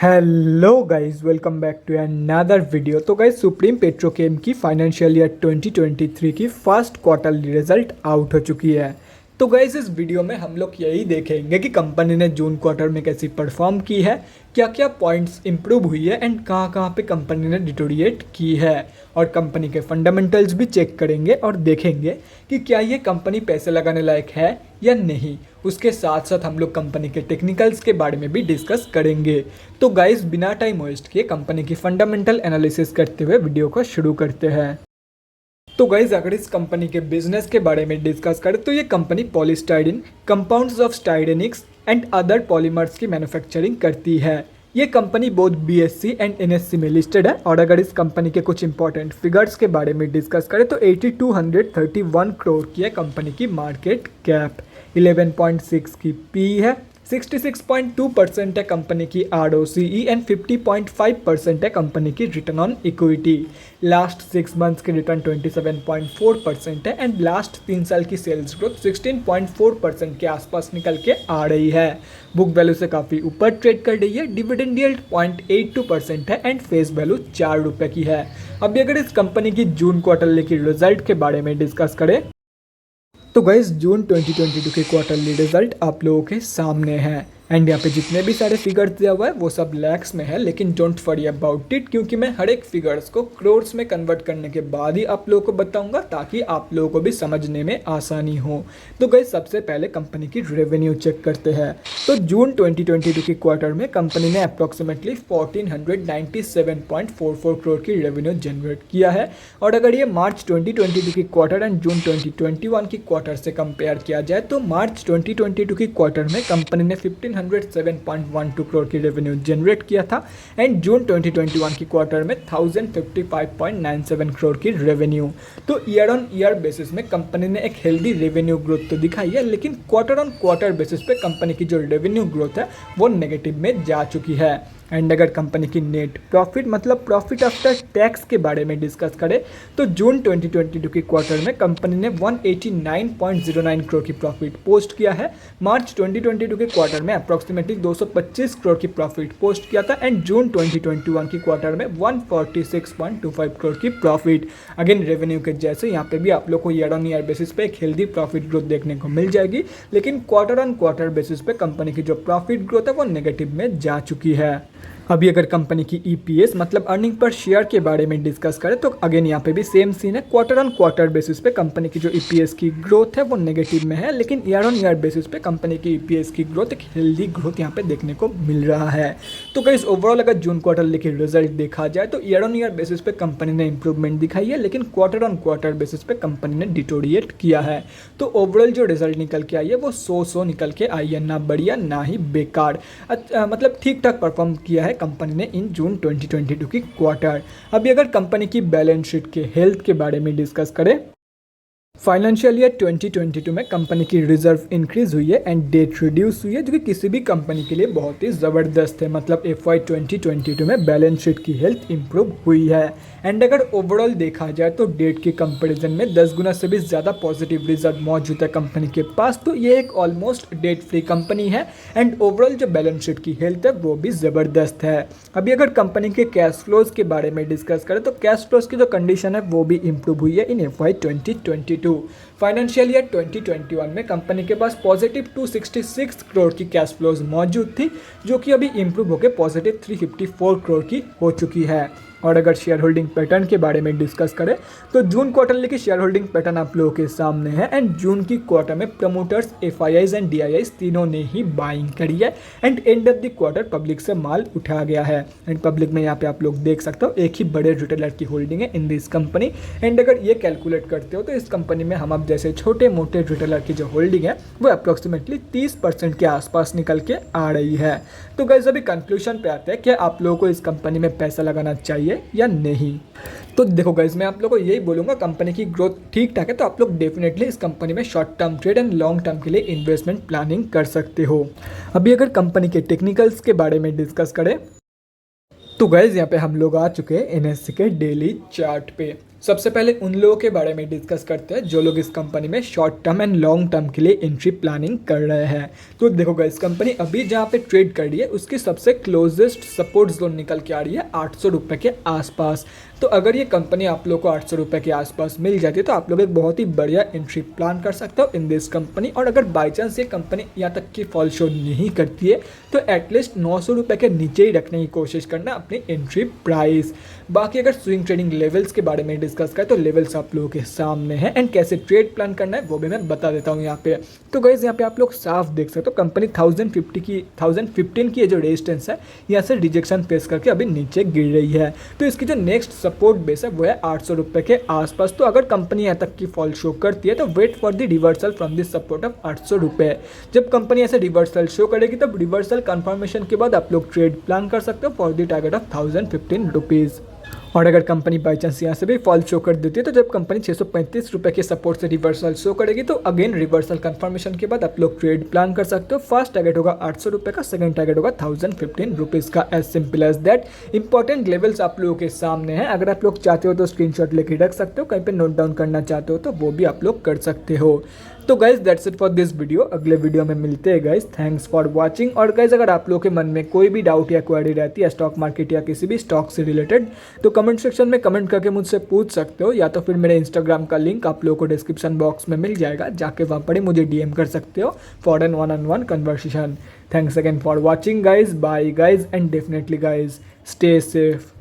Hello guys, welcome back to another video. तो guys, Supreme Petrochem की financial year 2023 की first quarterly result out हो चुकी है। तो गाइस, इस वीडियो में हम लोग यही देखेंगे कि कंपनी ने जून क्वार्टर में कैसी परफॉर्म की है, क्या क्या पॉइंट्स इंप्रूव हुई है एंड कहाँ कहाँ पे कंपनी ने डिटोरिएट की है, और कंपनी के फंडामेंटल्स भी चेक करेंगे और देखेंगे कि क्या ये कंपनी पैसे लगाने लायक है या नहीं। उसके साथ साथ हम लोग कंपनी के टेक्निकल्स के बारे में भी डिस्कस करेंगे। तो गाइस, बिना टाइम वेस्ट किए कंपनी की फंडामेंटल एनालिसिस करते हुए वीडियो को शुरू करते हैं। तो गाइज, अगर इस कंपनी के बिजनेस के बारे में डिस्कस करें तो ये company polystyrene, compounds of styrenics and other polymers की मैन्युफैक्चरिंग करती है। ये company both BSC and NSC में लिस्टेड है। और अगर इस कंपनी के कुछ इंपॉर्टेंट फिगर्स के बारे में डिस्कस करें तो 8231 करोड़ की है कंपनी की मार्केट कैप, 11.6 की पी है, 66.2% है कंपनी की ROCE एंड 50.5% है कंपनी की return on equity. Last 6 months की रिटर्न 27.4% है एंड लास्ट 3 साल की सेल्स ग्रोथ 16.4% के आसपास निकल के आ रही है। बुक वैल्यू से काफ़ी ऊपर ट्रेड कर रही है। डिविडेंड यील्ड 0.82% है एंड फेस वैल्यू 4 रुपये की है। अभी अगर इस कंपनी की जून क्वार्टरली की रिजल्ट के बारे में डिस्कस करें तो गाइस, जून 2022 के क्वार्टरली रिजल्ट आप लोगों के सामने है एंड यहाँ पे जितने भी सारे फिगर्स दिया हुआ है वो सब लैक्स में है, लेकिन डोंट वरी अबाउट इट, क्योंकि मैं हर एक फिगर्स को क्रोर्स में कन्वर्ट करने के बाद ही आप लोगों को बताऊंगा ताकि आप लोगों को भी समझने में आसानी हो। तो गाइस, सबसे पहले कंपनी की रेवेन्यू चेक करते हैं। तो जून 2022 के क्वार्टर में कंपनी ने अप्रॉक्सीमेटली 1497.44 करोड़ की रेवेन्यू जनरेट किया है। और अगर ये मार्च 2022 की क्वार्टर एंड जून 2021 की क्वार्टर से कंपेयर किया जाए तो मार्च 2022 की क्वार्टर में कंपनी ने 1507.12 करोड़ की रेवेन्यू जनरेट किया था एंड जून 2021 की क्वार्टर में 1055.97 करोड़ की रेवेन्यू। तो ईयर ऑन ईयर बेसिस में कंपनी ने एक हेल्दी रेवेन्यू ग्रोथ तो दिखाई है, लेकिन क्वार्टर ऑन क्वार्टर बेसिस पे कंपनी की जो रेवेन्यू ग्रोथ है वो नेगेटिव में जा चुकी है। एंड अगर कंपनी की नेट प्रॉफिट मतलब प्रॉफिट आफ्टर टैक्स के बारे में डिस्कस करें तो जून 2022 के क्वार्टर में कंपनी ने 189.09 करोड़ की प्रॉफिट पोस्ट किया है। मार्च 2022 के क्वार्टर में अप्रॉक्सीमेटली 225 करोड़ की प्रॉफिट पोस्ट किया था एंड जून 2021 की क्वार्टर में 146.25 करोड़ की प्रॉफिट। अगेन रेवेन्यू के जैसे यहाँ पे भी आप लोग को ईयर ऑन ईयर बेसिस पे एक हेल्दी प्रॉफिट ग्रोथ देखने को मिल जाएगी, लेकिन क्वार्टर ऑन क्वार्टर बेसिस पे कंपनी की जो प्रॉफिट ग्रोथ है वो नेगेटिव में जा चुकी है। अभी अगर कंपनी की EPS मतलब अर्निंग पर शेयर के बारे में डिस्कस करें तो अगेन यहाँ पे भी सेम सीन है। क्वार्टर ऑन क्वार्टर बेसिस पे कंपनी की जो EPS की ग्रोथ है वो नेगेटिव में है, लेकिन ईयर ऑन ईयर बेसिस पे कंपनी की EPS की ग्रोथ एक हेल्दी ग्रोथ यहाँ पे देखने को मिल रहा है। तो गाइस, ओवरऑल अगर जून क्वार्टर की रिजल्ट देखा जाए तो ईयर ऑन ईयर बेसिस पे कंपनी ने इंप्रूवमेंट दिखाई है, लेकिन क्वार्टर ऑन क्वार्टर बेसिस पे कंपनी ने डिटोरिएट किया है। तो ओवरऑल जो रिजल्ट निकल के आई है वो सो निकल के आई है, ना बढ़िया ना ही बेकार। मतलब ठीक ठाक परफॉर्म किया है कंपनी ने इन जून 2022 की क्वार्टर। अभी अगर कंपनी की बैलेंस शीट के हेल्थ के बारे में डिस्कस करें, फाइनेंशियल ईयर 2022 में कंपनी की रिजर्व इंक्रीज हुई है एंड डेट रिड्यूस हुई है, जो कि किसी भी कंपनी के लिए बहुत ही ज़बरदस्त है। मतलब FY 2022 में बैलेंस शीट की हेल्थ इंप्रूव हुई है। एंड अगर ओवरऑल देखा जाए तो डेट के कंपैरिजन में 10 गुना से भी ज़्यादा पॉजिटिव रिजल्ट मौजूद है कंपनी के पास। तो ये एक ऑलमोस्ट डेट फ्री कंपनी है एंड ओवरऑल जो बैलेंस शीट की हेल्थ है वो भी ज़बरदस्त है। अभी अगर कंपनी के कैश फ्लोज के बारे में डिस्कस करें तो कैश फ्लोज की जो कंडीशन है वो भी इंप्रूव हुई है इन FY 2022। फाइनेंशियल ईयर 2021 में कंपनी के पास पॉजिटिव 266 करोड़ की कैश फ्लोज मौजूद थी, जो कि अभी इंप्रूव होकर पॉजिटिव 354 करोड़ की हो चुकी है। और अगर शेयर होल्डिंग पैटर्न के बारे में डिस्कस करें तो जून क्वार्टरली की शेयर होल्डिंग पैटर्न आप लोगों के सामने है एंड जून की क्वार्टर में प्रमोटर्स FIIs एंड DIIs तीनों ने ही बाइंग करी है and end of the quarter public से माल उठाया गया है। एंड पब्लिक में यहाँ पे आप लोग देख सकते हो एक ही बड़े रिटेलर की होल्डिंग है इन दिस कंपनी। एंड अगर ये कैलकुलेट करते हो तो इस कंपनी में हम अब जैसे छोटे मोटे रिटेलर की जो होल्डिंग है वो अप्रॉक्सीमेटली 30% के आसपास निकल के आ रही है। तो गाइस, अभी कंक्लूजन पे आते हैं कि आप लोगों को इस कंपनी में पैसा लगाना चाहिए या नहीं। तो देखो गाइस, मैं आप लोगों को यही बोलूँगा, कंपनी की ग्रोथ ठीक ठाक है तो आप लोग डेफिनेटली इस कंपनी में short term trade and long term के लिए इन्वेस्टमेंट प्लानिंग कर सकते हो। अभी अगर कंपनी के टेक्निकल्स के बारे में डिस्कस करें तो गाइस, यहाँ पे हम लोग आ चुके हैं NSE के डेली चार्ट पे। सबसे पहले उन लोगों के बारे में डिस्कस करते हैं जो लोग इस कंपनी में short term and long term के लिए एंट्री प्लानिंग कर रहे हैं। तो देखो गाइस, कंपनी अभी जहाँ पे ट्रेड कर रही है उसकी सबसे क्लोजेस्ट सपोर्ट जोन निकल के आ रही है 800 रुपये के आसपास। तो अगर ये कंपनी आप लोग को 800 रुपये के आसपास मिल जाती है तो आप लोग एक बहुत ही बढ़िया एंट्री प्लान कर सकते हो इन दिस कंपनी। और अगर बाई चांस ये कंपनी यहाँ तक की फॉल शो नहीं करती है तो एटलीस्ट 900 रुपये के नीचे ही रखने की कोशिश करना अपनी एंट्री प्राइस। बाकी अगर स्विंग ट्रेडिंग लेवल्स के बारे में डिस्कस करें तो लेवल्स आप लोगों के सामने हैं एंड कैसे ट्रेड प्लान करना है वो भी मैं बता देता हूँ यहाँ पे। तो गाइस यहाँ पे आप लोग साफ देख सकते हो कंपनी 1015 की ये जो रेजिस्टेंस है यहाँ से रिजेक्शन फेस करके अभी नीचे गिर रही है। तो इसकी जो नेक्स्ट सपोर्ट बेस है वो है 800 रुपये के आसपास। तो अगर कंपनी यहाँ तक की फॉल शो करती है तो wait for the reversal from this support of 800 रुपये। जब कंपनी ऐसे रिवर्सल शो करेगी तब रिवर्सल कंफर्मेशन के बाद आप लोग ट्रेड प्लान कर सकते हो for the target of 1015 rupees. और अगर कंपनी बाई चांस यहाँ से भी फॉल शो कर देती है तो जब कंपनी 635 रुपये के सपोर्ट से रिवर्सल शो करेगी तो अगेन रिवर्सल कंफर्मेशन के बाद आप लोग ट्रेड प्लान कर सकते हो। फर्स्ट टारगेट होगा 800 रुपये का, सेकंड टारगेट होगा 1015 रुपीज़ का। As simple as that. Important levels आप लोगों के सामने हैं, अगर आप लोग चाहते हो तो स्क्रीनशॉट लेके रख सकते हो, कहीं पे नोट डाउन करना चाहते हो तो वो भी आप लोग कर सकते हो। तो guys that's it for this video. अगले वीडियो में मिलते हैं गाइज। Thanks for watching. और गाइज अगर आप लोगों के मन में कोई भी डाउट या क्वेरी रहती है स्टॉक मार्केट या किसी भी स्टॉक से रिलेटेड तो कमेंट सेक्शन में कमेंट करके मुझसे पूछ सकते हो, या तो फिर मेरे इंस्टाग्राम का लिंक आप लोगों को डिस्क्रिप्शन बॉक्स में मिल जाएगा, जाके वहाँ पर ही मुझे डीएम कर सकते हो for an one on one conversation. Thanks again for watching guys. Bye guys and definitely guys stay safe.